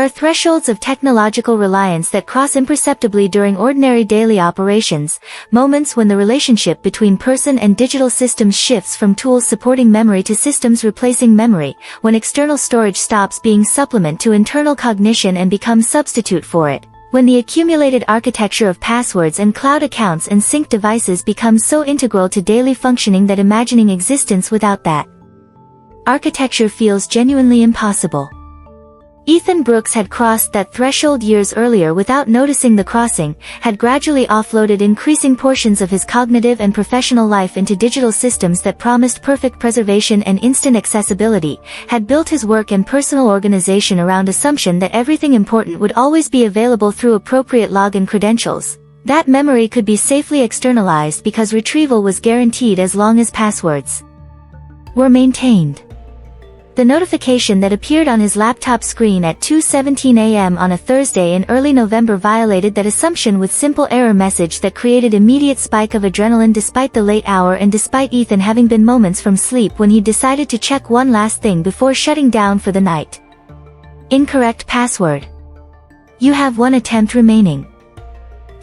are thresholds of technological reliance that cross imperceptibly during ordinary daily operations, moments when the relationship between person and digital systems shifts from tools supporting memory to systems replacing memory, when external storage stops being supplement to internal cognition and becomes substitute for it, when the accumulated architecture of passwords and cloud accounts and sync devices becomes so integral to daily functioning that imagining existence without that architecture feels genuinely impossible. Ethan Brooks had crossed that threshold years earlier without noticing the crossing, had gradually offloaded increasing portions of his cognitive and professional life into digital systems that promised perfect preservation and instant accessibility, had built his work and personal organization around assumption that everything important would always be available through appropriate login credentials. That memory could be safely externalized because retrieval was guaranteed as long as passwords were maintained. The notification that appeared on his laptop screen at 2:17 a.m. on a Thursday in early November violated that assumption with simple error message that created immediate spike of adrenaline despite the late hour and despite Ethan having been moments from sleep when he decided to check one last thing before shutting down for the night. Incorrect password. You have one attempt remaining.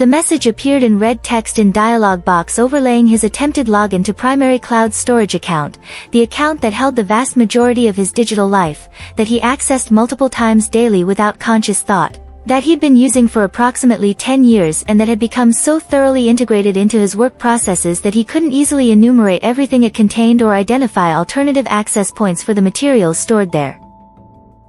The message appeared in red text in dialog box overlaying his attempted login to primary cloud storage account, the account that held the vast majority of his digital life, that he accessed multiple times daily without conscious thought, that he'd been using for approximately 10 years and that had become so thoroughly integrated into his work processes that he couldn't easily enumerate everything it contained or identify alternative access points for the materials stored there.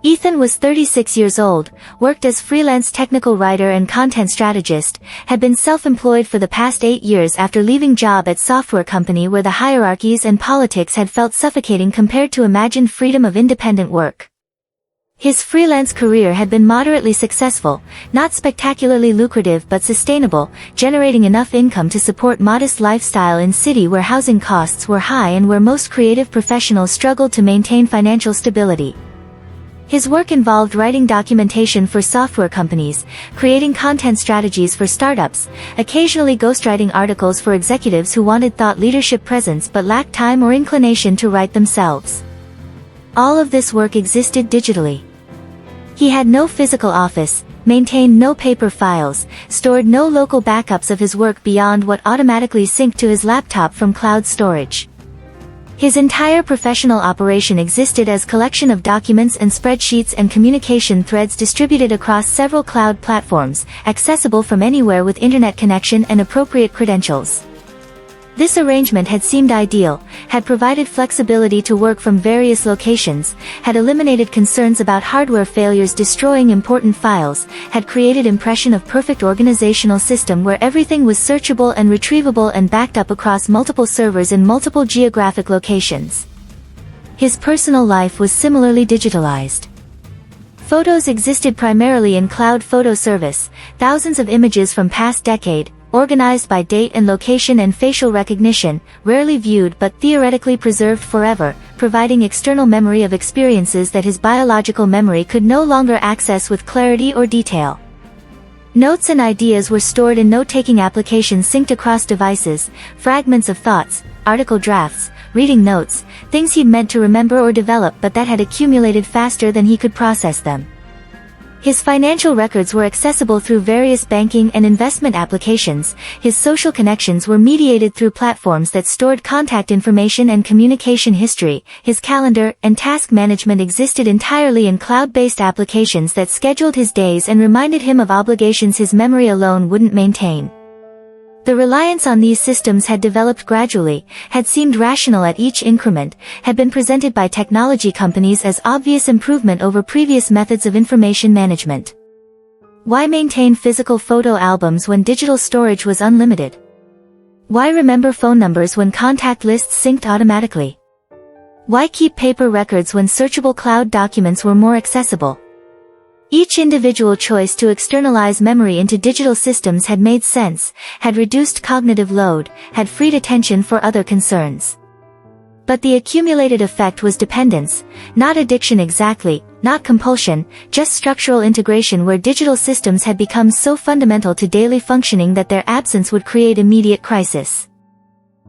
Ethan was 36 years old, worked as freelance technical writer and content strategist, had been self-employed for the past 8 years after leaving job at software company where the hierarchies and politics had felt suffocating compared to imagined freedom of independent work. His freelance career had been moderately successful, not spectacularly lucrative but sustainable, generating enough income to support modest lifestyle in city where housing costs were high and where most creative professionals struggled to maintain financial stability. His work involved writing documentation for software companies, creating content strategies for startups, occasionally ghostwriting articles for executives who wanted thought leadership presence but lacked time or inclination to write themselves. All of this work existed digitally. He had no physical office, maintained no paper files, stored no local backups of his work beyond what automatically synced to his laptop from cloud storage. His entire professional operation existed as collection of documents and spreadsheets and communication threads distributed across several cloud platforms, accessible from anywhere with internet connection and appropriate credentials. This arrangement had seemed ideal, had provided flexibility to work from various locations, had eliminated concerns about hardware failures destroying important files, had created impression of perfect organizational system where everything was searchable and retrievable and backed up across multiple servers in multiple geographic locations. His personal life was similarly digitalized. Photos existed primarily in cloud photo service, thousands of images from past decade, organized by date and location and facial recognition, rarely viewed but theoretically preserved forever, providing external memory of experiences that his biological memory could no longer access with clarity or detail. Notes and ideas were stored in note-taking applications synced across devices, fragments of thoughts, article drafts, reading notes, things he'd meant to remember or develop but that had accumulated faster than he could process them. His financial records were accessible through various banking and investment applications, his social connections were mediated through platforms that stored contact information and communication history, his calendar and task management existed entirely in cloud-based applications that scheduled his days and reminded him of obligations his memory alone wouldn't maintain. The reliance on these systems had developed gradually, had seemed rational at each increment, had been presented by technology companies as obvious improvement over previous methods of information management. Why maintain physical photo albums when digital storage was unlimited? Why remember phone numbers when contact lists synced automatically? Why keep paper records when searchable cloud documents were more accessible? Each individual choice to externalize memory into digital systems had made sense, had reduced cognitive load, had freed attention for other concerns. But the accumulated effect was dependence, not addiction exactly, not compulsion, just structural integration where digital systems had become so fundamental to daily functioning that their absence would create immediate crisis.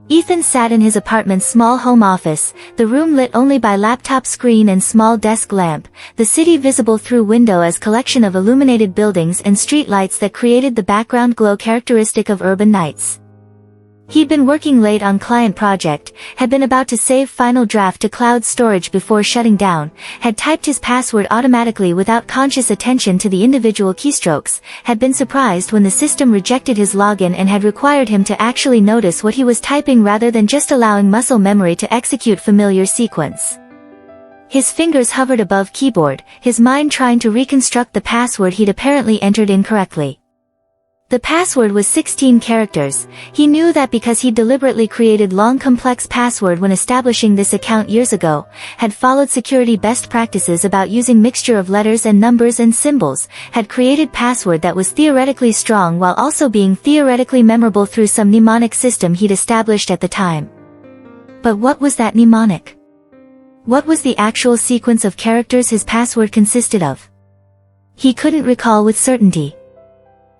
Ethan sat in his apartment's small home office, the room lit only by laptop screen and small desk lamp, the city visible through window as collection of illuminated buildings and street lights that created the background glow characteristic of urban nights. He'd been working late on client project, had been about to save final draft to cloud storage before shutting down, had typed his password automatically without conscious attention to the individual keystrokes, had been surprised when the system rejected his login and had required him to actually notice what he was typing rather than just allowing muscle memory to execute familiar sequence. His fingers hovered above keyboard, his mind trying to reconstruct the password he'd apparently entered incorrectly. The password was 16 characters. He knew that because he'd deliberately created long complex password when establishing this account years ago, had followed security best practices about using mixture of letters and numbers and symbols, had created password that was theoretically strong while also being theoretically memorable through some mnemonic system he'd established at the time. But what was that mnemonic? What was the actual sequence of characters his password consisted of? He couldn't recall with certainty.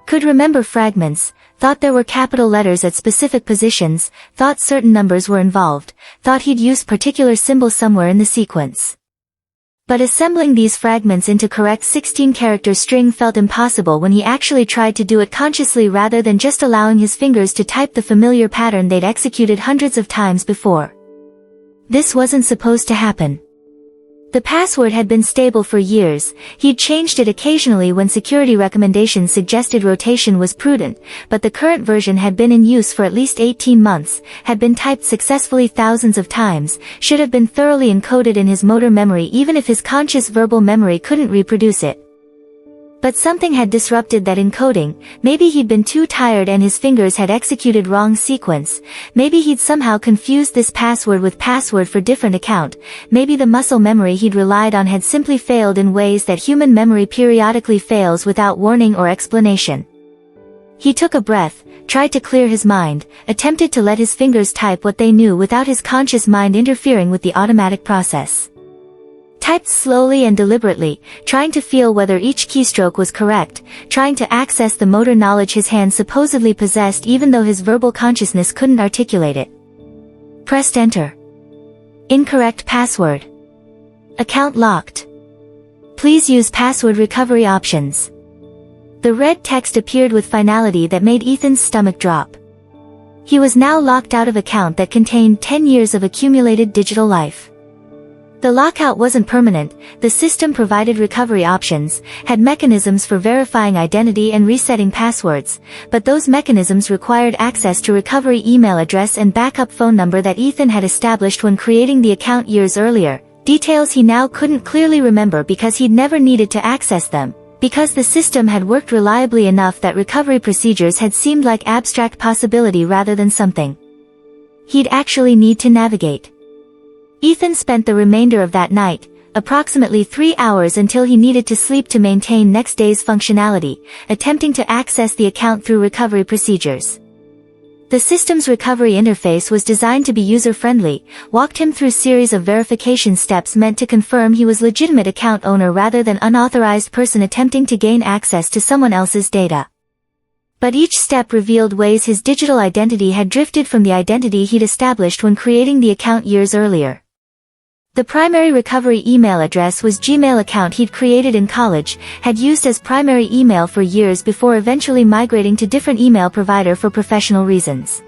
Could remember fragments, thought there were capital letters at specific positions, thought certain numbers were involved, thought he'd used particular symbol somewhere in the sequence. But assembling these fragments into correct 16-character string felt impossible when he actually tried to do it consciously rather than just allowing his fingers to type the familiar pattern they'd executed hundreds of times before. This wasn't supposed to happen. The password had been stable for years, he'd changed it occasionally when security recommendations suggested rotation was prudent, but the current version had been in use for at least 18 months, had been typed successfully thousands of times, should have been thoroughly encoded in his motor memory even if his conscious verbal memory couldn't reproduce it. But something had disrupted that encoding, maybe he'd been too tired and his fingers had executed wrong sequence, maybe he'd somehow confused this password with password for different account, maybe the muscle memory he'd relied on had simply failed in ways that human memory periodically fails without warning or explanation. He took a breath, tried to clear his mind, attempted to let his fingers type what they knew without his conscious mind interfering with the automatic process. Typed slowly and deliberately, trying to feel whether each keystroke was correct, trying to access the motor knowledge his hands supposedly possessed even though his verbal consciousness couldn't articulate it. Pressed enter. Incorrect password. Account locked. Please use password recovery options. The red text appeared with finality that made Ethan's stomach drop. He was now locked out of account that contained 10 years of accumulated digital life. The lockout wasn't permanent, the system provided recovery options, had mechanisms for verifying identity and resetting passwords, but those mechanisms required access to recovery email address and backup phone number that Ethan had established when creating the account years earlier, details he now couldn't clearly remember because he'd never needed to access them, because the system had worked reliably enough that recovery procedures had seemed like abstract possibility rather than something he'd actually need to navigate. Ethan spent the remainder of that night, approximately 3 hours until he needed to sleep to maintain next day's functionality, attempting to access the account through recovery procedures. The system's recovery interface was designed to be user-friendly, walked him through series of verification steps meant to confirm he was legitimate account owner rather than unauthorized person attempting to gain access to someone else's data. But each step revealed ways his digital identity had drifted from the identity he'd established when creating the account years earlier. The primary recovery email address was Gmail account he'd created in college, had used as primary email for years before eventually migrating to different email provider for professional reasons.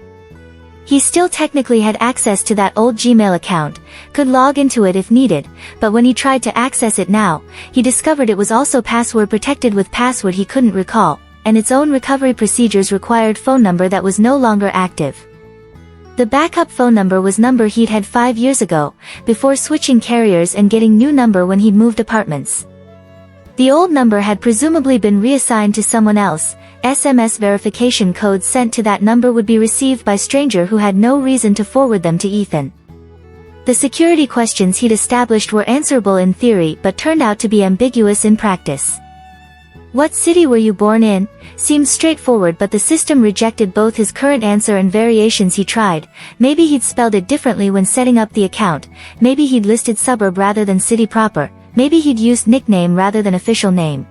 He still technically had access to that old Gmail account, could log into it if needed, but when he tried to access it now, he discovered it was also password protected with password he couldn't recall, and its own recovery procedures required phone number that was no longer active. The backup phone number was number he'd had 5 years ago, before switching carriers and getting new number when he'd moved apartments. The old number had presumably been reassigned to someone else. SMS verification codes sent to that number would be received by stranger who had no reason to forward them to Ethan. The security questions he'd established were answerable in theory but turned out to be ambiguous in practice. What city were you born in? Seemed straightforward, but the system rejected both his current answer and variations he tried. Maybe he'd spelled it differently when setting up the account, maybe he'd listed suburb rather than city proper, maybe he'd used nickname rather than official name.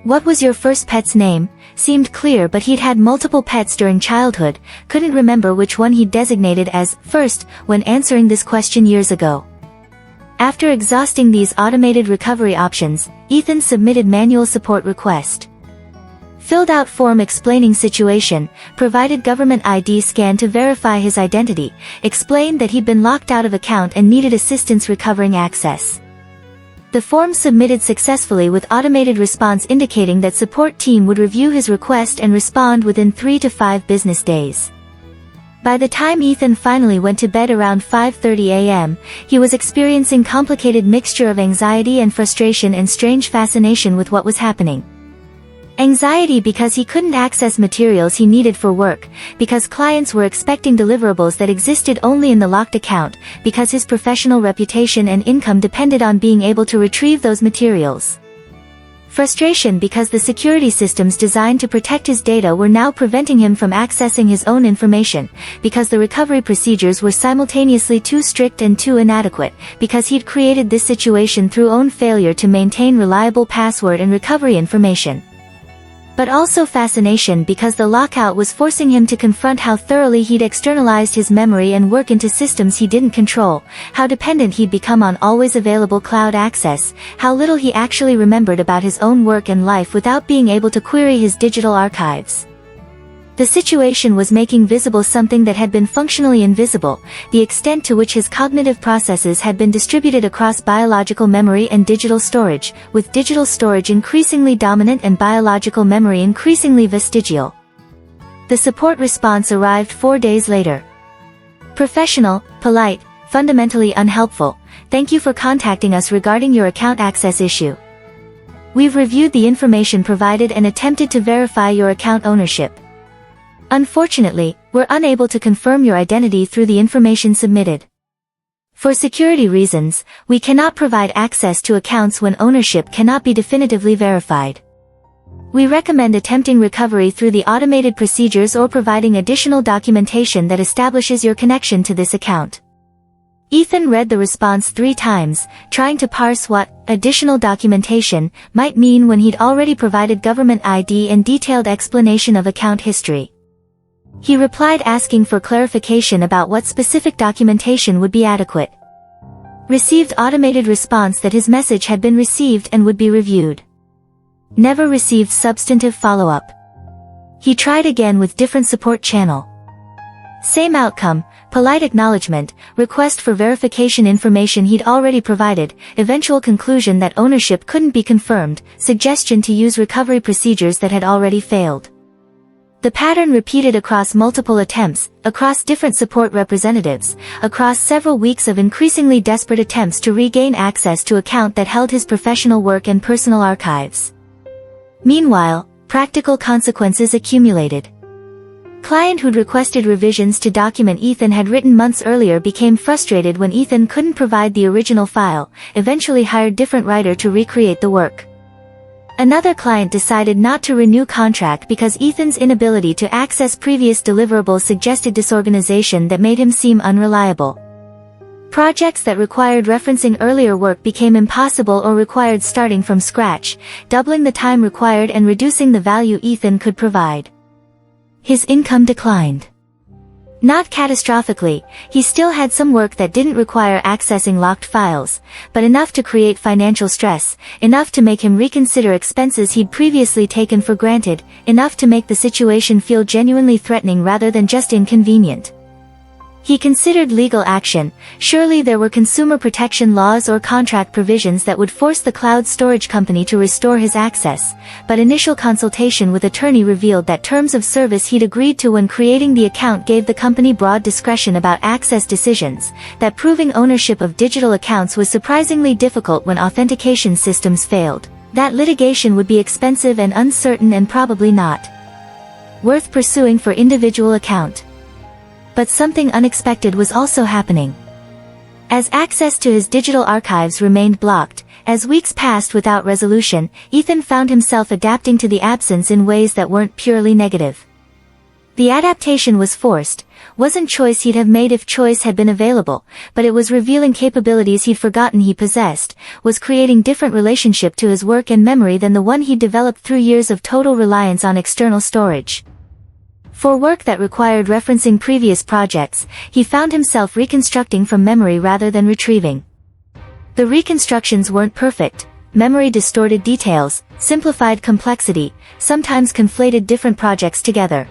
What was your first pet's name? Seemed clear, but he'd had multiple pets during childhood, couldn't remember which one he'd designated as first when answering this question years ago. After exhausting these automated recovery options, Ethan submitted manual support request. Filled out form explaining situation, provided government ID scan to verify his identity, explained that he'd been locked out of account and needed assistance recovering access. The form submitted successfully with automated response indicating that support team would review his request and respond within 3 to 5 business days. By the time Ethan finally went to bed around 5:30 a.m., he was experiencing complicated mixture of anxiety and frustration and strange fascination with what was happening. Anxiety because he couldn't access materials he needed for work, because clients were expecting deliverables that existed only in the locked account, because his professional reputation and income depended on being able to retrieve those materials. Frustration because the security systems designed to protect his data were now preventing him from accessing his own information, because the recovery procedures were simultaneously too strict and too inadequate, because he'd created this situation through own failure to maintain reliable password and recovery information. But also fascination because the lockout was forcing him to confront how thoroughly he'd externalized his memory and work into systems he didn't control, how dependent he'd become on always available cloud access, how little he actually remembered about his own work and life without being able to query his digital archives. The situation was making visible something that had been functionally invisible, the extent to which his cognitive processes had been distributed across biological memory and digital storage, with digital storage increasingly dominant and biological memory increasingly vestigial. The support response arrived 4 days later. Professional, polite, fundamentally unhelpful. Thank you for contacting us regarding your account access issue. We've reviewed the information provided and attempted to verify your account ownership. Unfortunately, we're unable to confirm your identity through the information submitted. For security reasons, we cannot provide access to accounts when ownership cannot be definitively verified. We recommend attempting recovery through the automated procedures or providing additional documentation that establishes your connection to this account. Ethan read the response 3 times, trying to parse what additional documentation might mean when he'd already provided government ID and detailed explanation of account history. He replied asking for clarification about what specific documentation would be adequate. Received automated response that his message had been received and would be reviewed. Never received substantive follow-up. He tried again with different support channel. Same outcome, polite acknowledgement, request for verification information he'd already provided, eventual conclusion that ownership couldn't be confirmed, suggestion to use recovery procedures that had already failed. The pattern repeated across multiple attempts, across different support representatives, across several weeks of increasingly desperate attempts to regain access to account that held his professional work and personal archives. Meanwhile, practical consequences accumulated. Client who'd requested revisions to document Ethan had written months earlier became frustrated when Ethan couldn't provide the original file, eventually hired different writer to recreate the work. Another client decided not to renew contract because Ethan's inability to access previous deliverables suggested disorganization that made him seem unreliable. Projects that required referencing earlier work became impossible or required starting from scratch, doubling the time required and reducing the value Ethan could provide. His income declined. Not catastrophically, he still had some work that didn't require accessing locked files, but enough to create financial stress, enough to make him reconsider expenses he'd previously taken for granted, enough to make the situation feel genuinely threatening rather than just inconvenient. He considered legal action. Surely there were consumer protection laws or contract provisions that would force the cloud storage company to restore his access, but initial consultation with attorney revealed that terms of service he'd agreed to when creating the account gave the company broad discretion about access decisions, that proving ownership of digital accounts was surprisingly difficult when authentication systems failed, that litigation would be expensive and uncertain and probably not worth pursuing for individual account. But something unexpected was also happening. As access to his digital archives remained blocked, as weeks passed without resolution, Ethan found himself adapting to the absence in ways that weren't purely negative. The adaptation was forced. wasn't choice he'd have made if choice had been available, but it was revealing capabilities he'd forgotten he possessed, was creating different relationship to his work and memory than the one he'd developed through years of total reliance on external storage. For work that required referencing previous projects, he found himself reconstructing from memory rather than retrieving. The reconstructions weren't perfect. Memory distorted details, simplified complexity, sometimes conflated different projects together.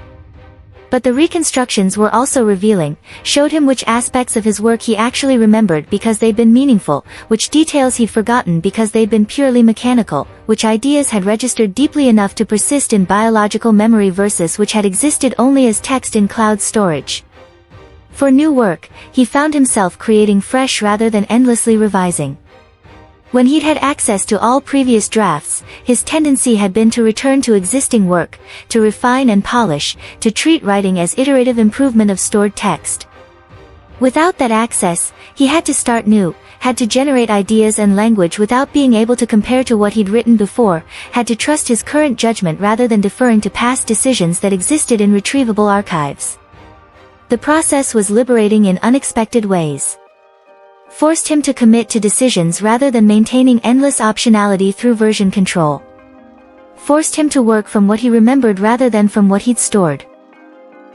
But the reconstructions were also revealing, showed him which aspects of his work he actually remembered because they'd been meaningful, which details he'd forgotten because they'd been purely mechanical, which ideas had registered deeply enough to persist in biological memory versus which had existed only as text in cloud storage. For new work, he found himself creating fresh rather than endlessly revising. When he'd had access to all previous drafts, his tendency had been to return to existing work, to refine and polish, to treat writing as iterative improvement of stored text. Without that access, he had to start new, had to generate ideas and language without being able to compare to what he'd written before, had to trust his current judgment rather than deferring to past decisions that existed in retrievable archives. The process was liberating in unexpected ways. Forced him to commit to decisions rather than maintaining endless optionality through version control. Forced him to work from what he remembered rather than from what he'd stored.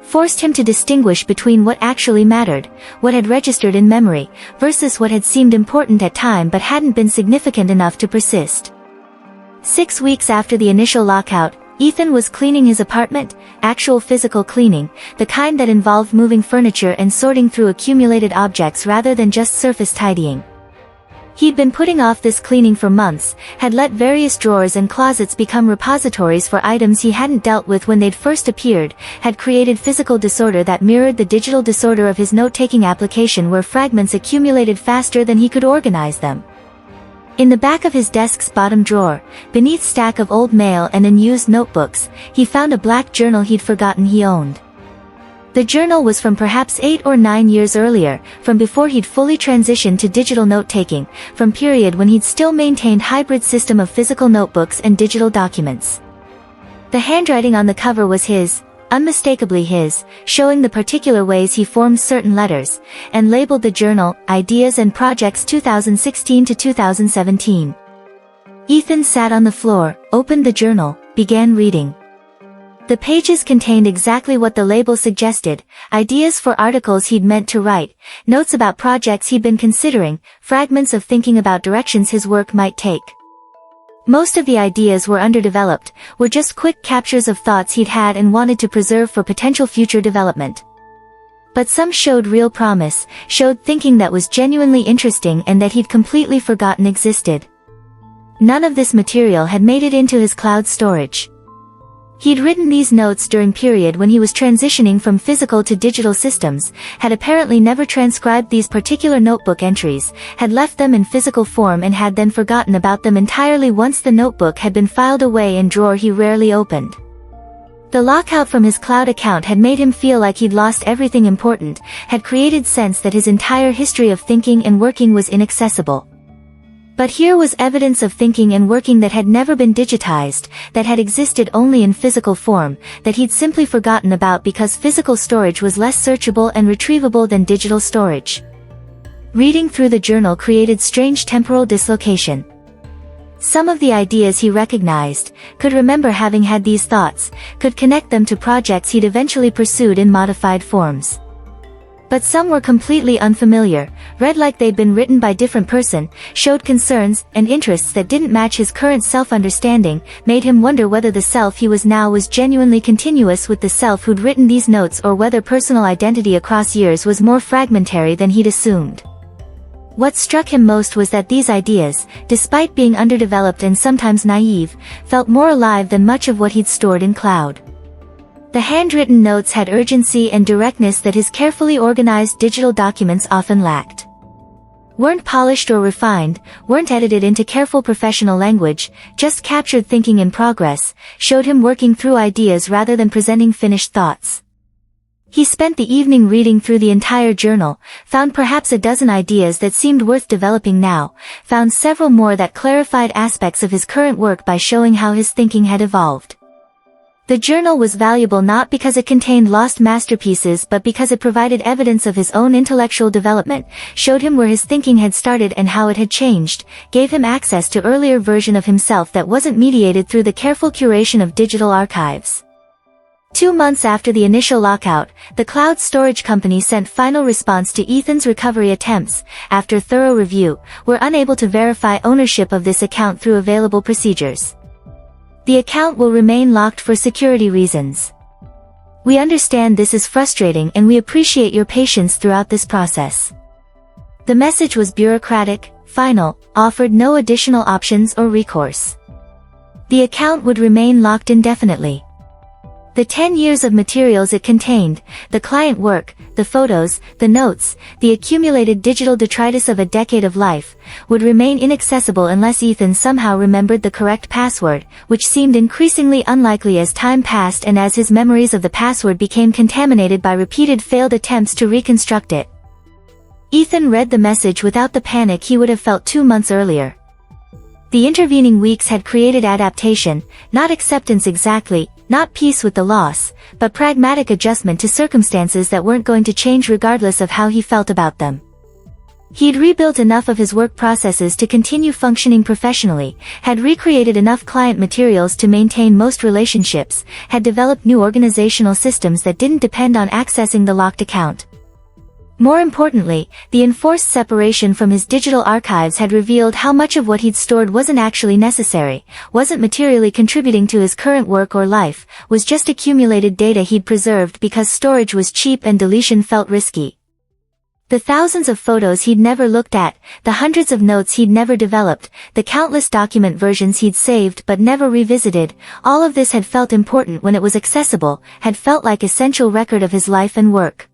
Forced him to distinguish between what actually mattered, what had registered in memory, versus what had seemed important at time but hadn't been significant enough to persist. 6 weeks after the initial lockout, Ethan was cleaning his apartment, actual physical cleaning, the kind that involved moving furniture and sorting through accumulated objects rather than just surface tidying. He'd been putting off this cleaning for months, had let various drawers and closets become repositories for items he hadn't dealt with when they'd first appeared, had created physical disorder that mirrored the digital disorder of his note-taking application where fragments accumulated faster than he could organize them. In the back of his desk's bottom drawer, beneath stack of old mail and unused notebooks, he found a black journal he'd forgotten he owned. The journal was from perhaps 8 or 9 years earlier, from before he'd fully transitioned to digital note-taking, from period when he'd still maintained hybrid system of physical notebooks and digital documents. The handwriting on the cover was his, unmistakably his, showing the particular ways he formed certain letters, and labeled the journal, Ideas and Projects 2016 to 2017. Ethan sat on the floor, opened the journal, began reading. The pages contained exactly what the label suggested, ideas for articles he'd meant to write, notes about projects he'd been considering, fragments of thinking about directions his work might take. Most of the ideas were underdeveloped, were just quick captures of thoughts he'd had and wanted to preserve for potential future development. But some showed real promise, showed thinking that was genuinely interesting and that he'd completely forgotten existed. None of this material had made it into his cloud storage. He'd written these notes during period when he was transitioning from physical to digital systems, had apparently never transcribed these particular notebook entries, had left them in physical form and had then forgotten about them entirely once the notebook had been filed away in drawer he rarely opened. The lockout from his cloud account had made him feel like he'd lost everything important, had created sense that his entire history of thinking and working was inaccessible. But here was evidence of thinking and working that had never been digitized, that had existed only in physical form, that he'd simply forgotten about because physical storage was less searchable and retrievable than digital storage. Reading through the journal created strange temporal dislocation. Some of the ideas he recognized, could remember having had these thoughts, could connect them to projects he'd eventually pursued in modified forms. But some were completely unfamiliar, read like they'd been written by different person, showed concerns and interests that didn't match his current self-understanding, made him wonder whether the self he was now was genuinely continuous with the self who'd written these notes or whether personal identity across years was more fragmentary than he'd assumed. What struck him most was that these ideas, despite being underdeveloped and sometimes naive, felt more alive than much of what he'd stored in cloud. The handwritten notes had urgency and directness that his carefully organized digital documents often lacked. Weren't polished or refined, weren't edited into careful professional language, just captured thinking in progress, showed him working through ideas rather than presenting finished thoughts. He spent the evening reading through the entire journal, found perhaps a dozen ideas that seemed worth developing now, found several more that clarified aspects of his current work by showing how his thinking had evolved. The journal was valuable not because it contained lost masterpieces but because it provided evidence of his own intellectual development, showed him where his thinking had started and how it had changed, gave him access to earlier version of himself that wasn't mediated through the careful curation of digital archives. 2 months after the initial lockout, the cloud storage company sent final response to Ethan's recovery attempts. After thorough review, were unable to verify ownership of this account through available procedures. The account will remain locked for security reasons. We understand this is frustrating and we appreciate your patience throughout this process. The message was bureaucratic, final, offered no additional options or recourse. The account would remain locked indefinitely. The 10 years of materials it contained, the client work, the photos, the notes, the accumulated digital detritus of a decade of life, would remain inaccessible unless Ethan somehow remembered the correct password, which seemed increasingly unlikely as time passed and as his memories of the password became contaminated by repeated failed attempts to reconstruct it. Ethan read the message without the panic he would have felt 2 months earlier. The intervening weeks had created adaptation, not acceptance exactly, not peace with the loss, but pragmatic adjustment to circumstances that weren't going to change regardless of how he felt about them. He'd rebuilt enough of his work processes to continue functioning professionally, had recreated enough client materials to maintain most relationships, had developed new organizational systems that didn't depend on accessing the locked account. More importantly, the enforced separation from his digital archives had revealed how much of what he'd stored wasn't actually necessary, wasn't materially contributing to his current work or life, was just accumulated data he'd preserved because storage was cheap and deletion felt risky. The thousands of photos he'd never looked at, the hundreds of notes he'd never developed, the countless document versions he'd saved but never revisited, all of this had felt important when it was accessible, had felt like essential record of his life and work.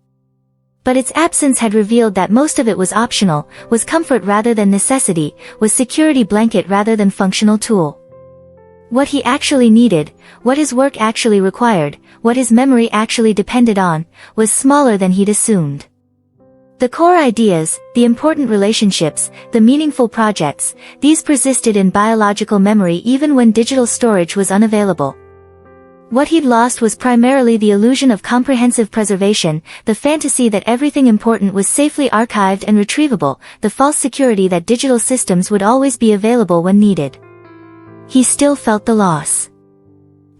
But its absence had revealed that most of it was optional, was comfort rather than necessity, was security blanket rather than functional tool. What he actually needed, what his work actually required, what his memory actually depended on, was smaller than he'd assumed. The core ideas, the important relationships, the meaningful projects, these persisted in biological memory even when digital storage was unavailable. What he'd lost was primarily the illusion of comprehensive preservation, the fantasy that everything important was safely archived and retrievable, the false security that digital systems would always be available when needed. He still felt the loss.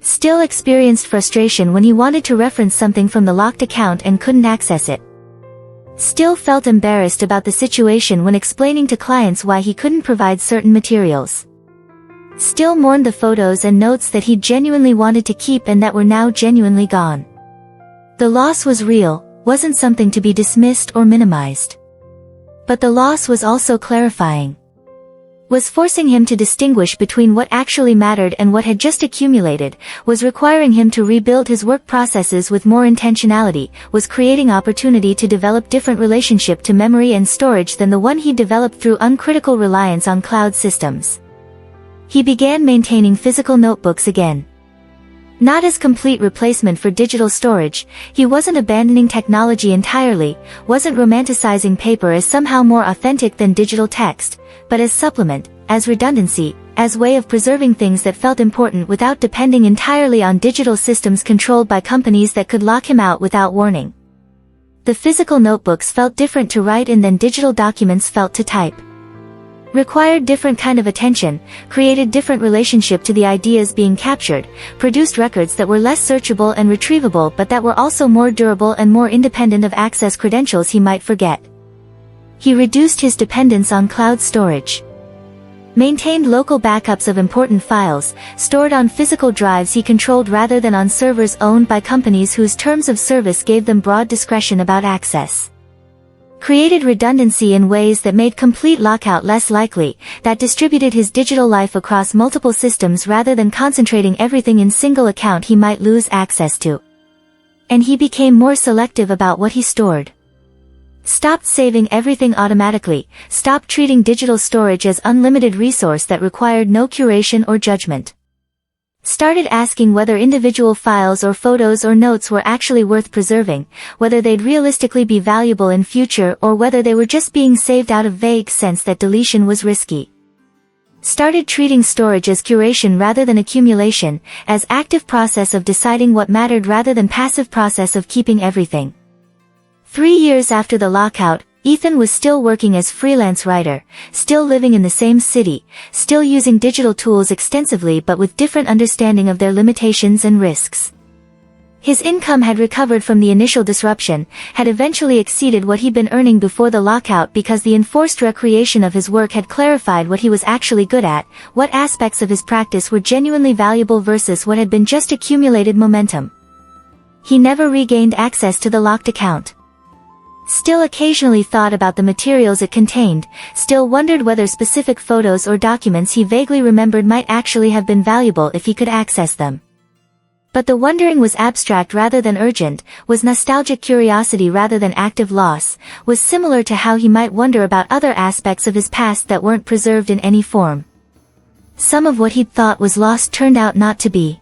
Still experienced frustration when he wanted to reference something from the locked account and couldn't access it. Still felt embarrassed about the situation when explaining to clients why he couldn't provide certain materials. Still mourned the photos and notes that he genuinely wanted to keep and that were now genuinely gone. The loss was real, wasn't something to be dismissed or minimized. But the loss was also clarifying. Was forcing him to distinguish between what actually mattered and what had just accumulated, was requiring him to rebuild his work processes with more intentionality, was creating opportunity to develop different relationship to memory and storage than the one he developed through uncritical reliance on cloud systems. He began maintaining physical notebooks again. Not as complete replacement for digital storage, he wasn't abandoning technology entirely, wasn't romanticizing paper as somehow more authentic than digital text, but as supplement, as redundancy, as way of preserving things that felt important without depending entirely on digital systems controlled by companies that could lock him out without warning. The physical notebooks felt different to write in than digital documents felt to type. Required different kind of attention, created different relationship to the ideas being captured, produced records that were less searchable and retrievable but that were also more durable and more independent of access credentials he might forget. He reduced his dependence on cloud storage. Maintained local backups of important files, stored on physical drives he controlled rather than on servers owned by companies whose terms of service gave them broad discretion about access. Created redundancy in ways that made complete lockout less likely, that distributed his digital life across multiple systems rather than concentrating everything in single account he might lose access to. And he became more selective about what he stored. Stopped saving everything automatically, stopped treating digital storage as unlimited resource that required no curation or judgment. Started asking whether individual files or photos or notes were actually worth preserving, whether they'd realistically be valuable in future or whether they were just being saved out of vague sense that deletion was risky. Started treating storage as curation rather than accumulation, as active process of deciding what mattered rather than passive process of keeping everything. 3 years after the lockout, Ethan was still working as freelance writer, still living in the same city, still using digital tools extensively but with different understanding of their limitations and risks. His income had recovered from the initial disruption, had eventually exceeded what he'd been earning before the lockout because the enforced recreation of his work had clarified what he was actually good at, what aspects of his practice were genuinely valuable versus what had been just accumulated momentum. He never regained access to the locked account. Still occasionally thought about the materials it contained, still wondered whether specific photos or documents he vaguely remembered might actually have been valuable if he could access them. But the wondering was abstract rather than urgent, was nostalgic curiosity rather than active loss, was similar to how he might wonder about other aspects of his past that weren't preserved in any form. Some of what he'd thought was lost turned out not to be.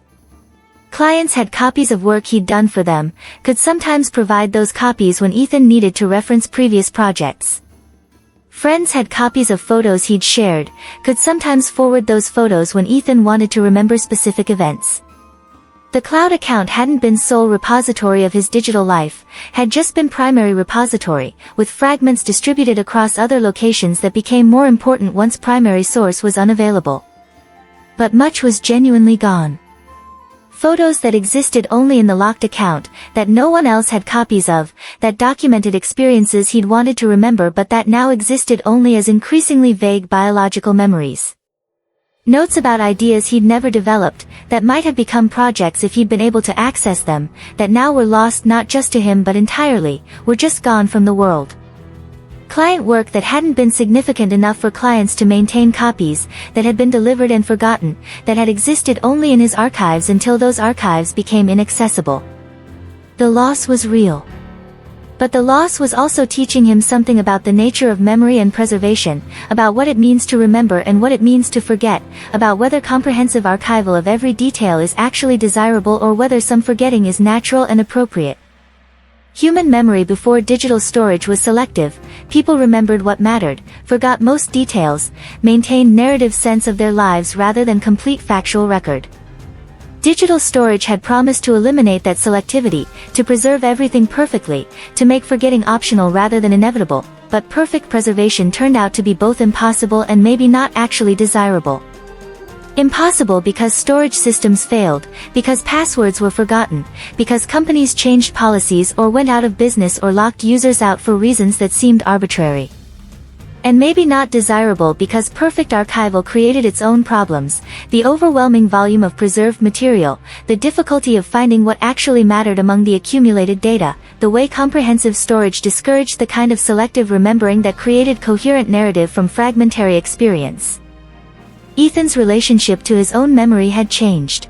Clients had copies of work he'd done for them, could sometimes provide those copies when Ethan needed to reference previous projects. Friends had copies of photos he'd shared, could sometimes forward those photos when Ethan wanted to remember specific events. The cloud account hadn't been sole repository of his digital life, had just been primary repository, with fragments distributed across other locations that became more important once primary source was unavailable. But much was genuinely gone. Photos that existed only in the locked account, that no one else had copies of, that documented experiences he'd wanted to remember but that now existed only as increasingly vague biological memories. Notes about ideas he'd never developed, that might have become projects if he'd been able to access them, that now were lost not just to him but entirely, were just gone from the world. Client work that hadn't been significant enough for clients to maintain copies, that had been delivered and forgotten, that had existed only in his archives until those archives became inaccessible. The loss was real. But the loss was also teaching him something about the nature of memory and preservation, about what it means to remember and what it means to forget, about whether comprehensive archival of every detail is actually desirable or whether some forgetting is natural and appropriate. Human memory before digital storage was selective, people remembered what mattered, forgot most details, maintained narrative sense of their lives rather than complete factual record. Digital storage had promised to eliminate that selectivity, to preserve everything perfectly, to make forgetting optional rather than inevitable, but perfect preservation turned out to be both impossible and maybe not actually desirable. Impossible because storage systems failed, because passwords were forgotten, because companies changed policies or went out of business or locked users out for reasons that seemed arbitrary. And maybe not desirable because perfect archival created its own problems, the overwhelming volume of preserved material, the difficulty of finding what actually mattered among the accumulated data, the way comprehensive storage discouraged the kind of selective remembering that created coherent narrative from fragmentary experience. Ethan's relationship to his own memory had changed.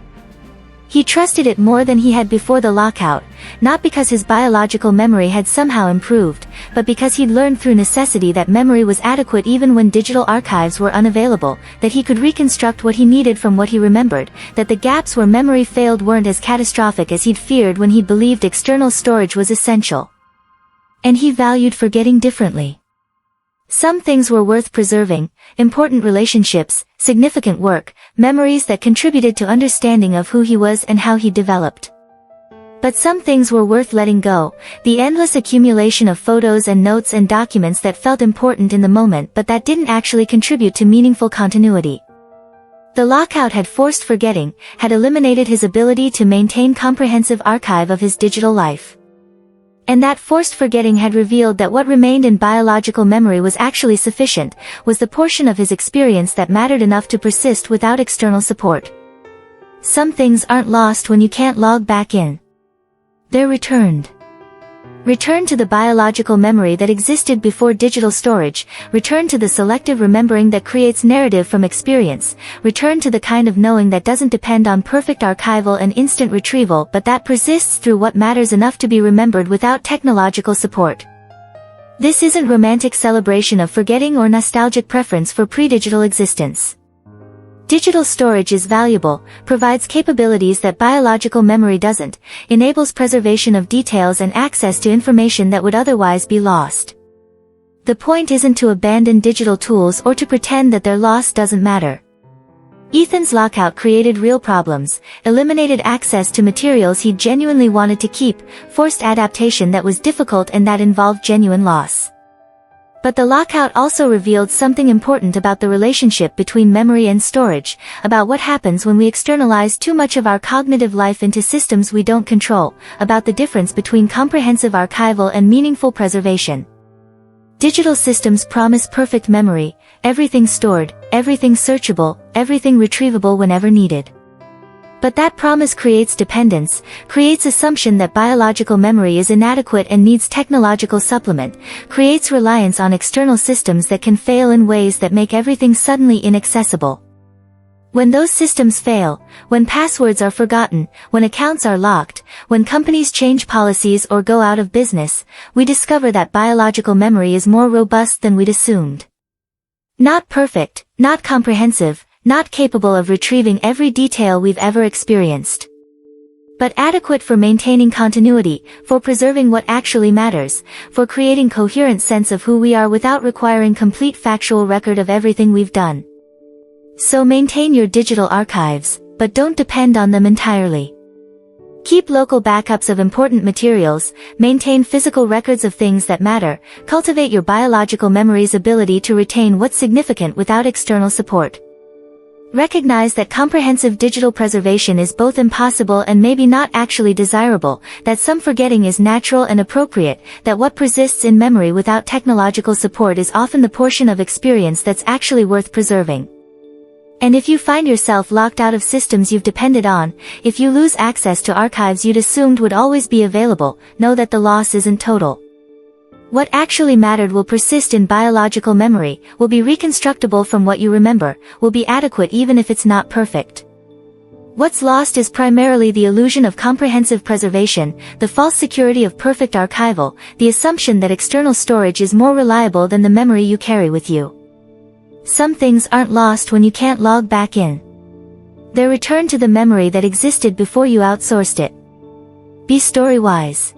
He trusted it more than he had before the lockout, not because his biological memory had somehow improved, but because he'd learned through necessity that memory was adequate even when digital archives were unavailable, that he could reconstruct what he needed from what he remembered, that the gaps where memory failed weren't as catastrophic as he'd feared when he'd believed external storage was essential. And he valued forgetting differently. Some things were worth preserving, important relationships, significant work, memories that contributed to understanding of who he was and how he developed. But some things were worth letting go, the endless accumulation of photos and notes and documents that felt important in the moment but that didn't actually contribute to meaningful continuity. The lockout had forced forgetting, had eliminated his ability to maintain comprehensive archive of his digital life. And that forced forgetting had revealed that what remained in biological memory was actually sufficient, was the portion of his experience that mattered enough to persist without external support. Some things aren't lost when you can't log back in. They're returned. Return to the biological memory that existed before digital storage, return to the selective remembering that creates narrative from experience, return to the kind of knowing that doesn't depend on perfect archival and instant retrieval but that persists through what matters enough to be remembered without technological support. This isn't romantic celebration of forgetting or nostalgic preference for pre-digital existence. Digital storage is valuable, provides capabilities that biological memory doesn't, enables preservation of details and access to information that would otherwise be lost. The point isn't to abandon digital tools or to pretend that their loss doesn't matter. Ethan's lockout created real problems, eliminated access to materials he genuinely wanted to keep, forced adaptation that was difficult and that involved genuine loss. But the lockout also revealed something important about the relationship between memory and storage, about what happens when we externalize too much of our cognitive life into systems we don't control, about the difference between comprehensive archival and meaningful preservation. Digital systems promise perfect memory, everything stored, everything searchable, everything retrievable whenever needed. But that promise creates dependence, creates assumption that biological memory is inadequate and needs technological supplement, creates reliance on external systems that can fail in ways that make everything suddenly inaccessible. When those systems fail, when passwords are forgotten, when accounts are locked, when companies change policies or go out of business, we discover that biological memory is more robust than we'd assumed. Not perfect, not comprehensive, not capable of retrieving every detail we've ever experienced. But adequate for maintaining continuity, for preserving what actually matters, for creating coherent sense of who we are without requiring complete factual record of everything we've done. So maintain your digital archives, but don't depend on them entirely. Keep local backups of important materials, maintain physical records of things that matter, cultivate your biological memory's ability to retain what's significant without external support. Recognize that comprehensive digital preservation is both impossible and maybe not actually desirable, that some forgetting is natural and appropriate, that what persists in memory without technological support is often the portion of experience that's actually worth preserving. And if you find yourself locked out of systems you've depended on, if you lose access to archives you'd assumed would always be available, know that the loss isn't total. What actually mattered will persist in biological memory, will be reconstructible from what you remember, will be adequate even if it's not perfect. What's lost is primarily the illusion of comprehensive preservation, the false security of perfect archival, the assumption that external storage is more reliable than the memory you carry with you. Some things aren't lost when you can't log back in. They're returned to the memory that existed before you outsourced it. Be StoryWise.